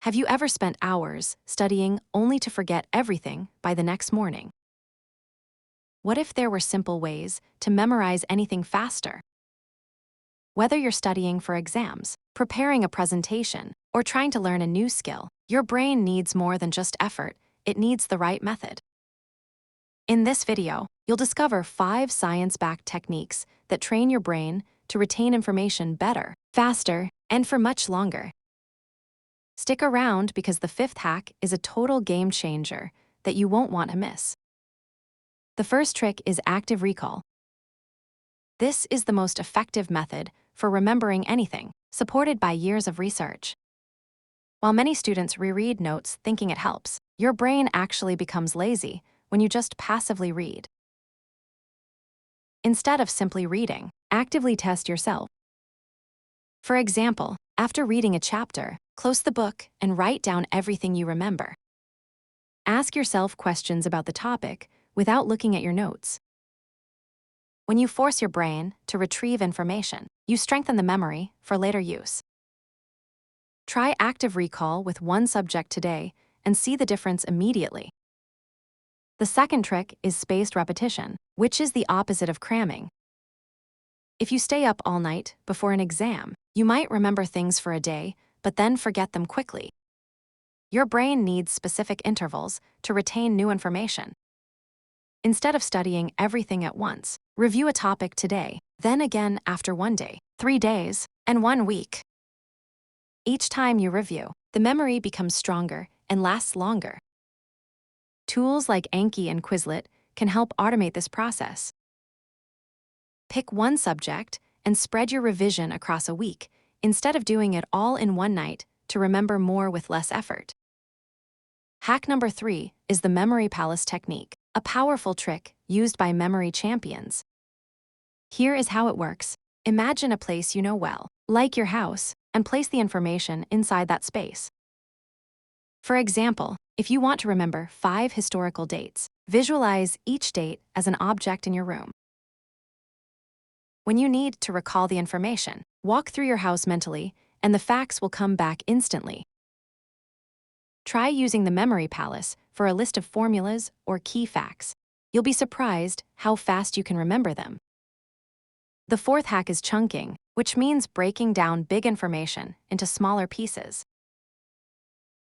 Have you ever spent hours studying only to forget everything by the next morning? What if there were simple ways to memorize anything faster? Whether you're studying for exams, preparing a presentation, or trying to learn a new skill, your brain needs more than just effort, it needs the right method. In this video, you'll discover 5 science-backed techniques that train your brain to retain information better, faster, and for much longer. Stick around because the 5th hack is a total game changer that you won't want to miss. The first trick is active recall. This is the most effective method for remembering anything, supported by years of research. While many students reread notes thinking it helps, your brain actually becomes lazy when you just passively read. Instead of simply reading, actively test yourself. For example, after reading a chapter, close the book and write down everything you remember. Ask yourself questions about the topic without looking at your notes. When you force your brain to retrieve information, you strengthen the memory for later use. Try active recall with one subject today and see the difference immediately. The second trick is spaced repetition, which is the opposite of cramming. If you stay up all night before an exam, you might remember things for a day, but then forget them quickly. Your brain needs specific intervals to retain new information. Instead of studying everything at once, review a topic today, then again after 1 day, 3 days, and 1 week. Each time you review, the memory becomes stronger and lasts longer. Tools like Anki and Quizlet can help automate this process. Pick one subject and spread your revision across a week instead of doing it all in one night to remember more with less effort. Hack number 3 is the memory palace technique, a powerful trick used by memory champions. Here is how it works. Imagine a place you know well, like your house, and place the information inside that space. For example, if you want to remember 5 historical dates, visualize each date as an object in your room. When you need to recall the information, walk through your house mentally, and the facts will come back instantly. Try using the memory palace for a list of formulas or key facts. You'll be surprised how fast you can remember them. The 4th hack is chunking, which means breaking down big information into smaller pieces.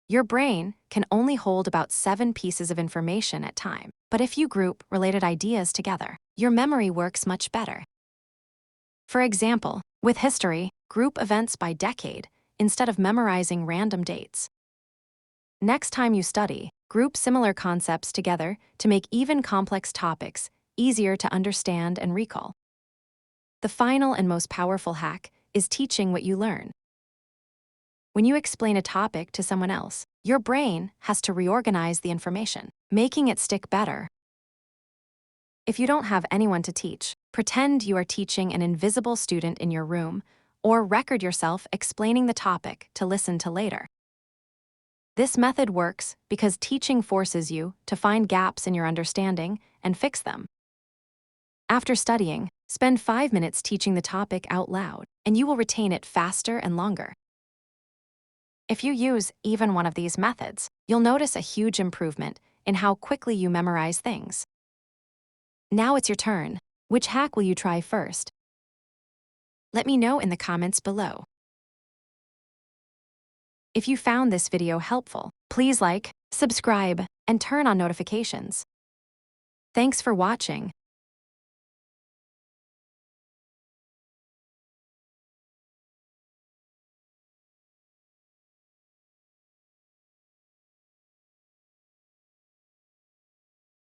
Your brain can only hold about 7 pieces of information at a time, but if you group related ideas together, your memory works much better. For example, with history, group events by decade instead of memorizing random dates. Next time you study, group similar concepts together to make even complex topics easier to understand and recall. The final and most powerful hack is teaching what you learn. When you explain a topic to someone else, your brain has to reorganize the information, making it stick better. If you don't have anyone to teach, pretend you are teaching an invisible student in your room, or record yourself explaining the topic to listen to later. This method works because teaching forces you to find gaps in your understanding and fix them. After studying, spend 5 minutes teaching the topic out loud, and you will retain it faster and longer. If you use even one of these methods, you'll notice a huge improvement in how quickly you memorize things. Now it's your turn. Which hack will you try first? Let me know in the comments below. If you found this video helpful, please like, subscribe, and turn on notifications. Thanks for watching.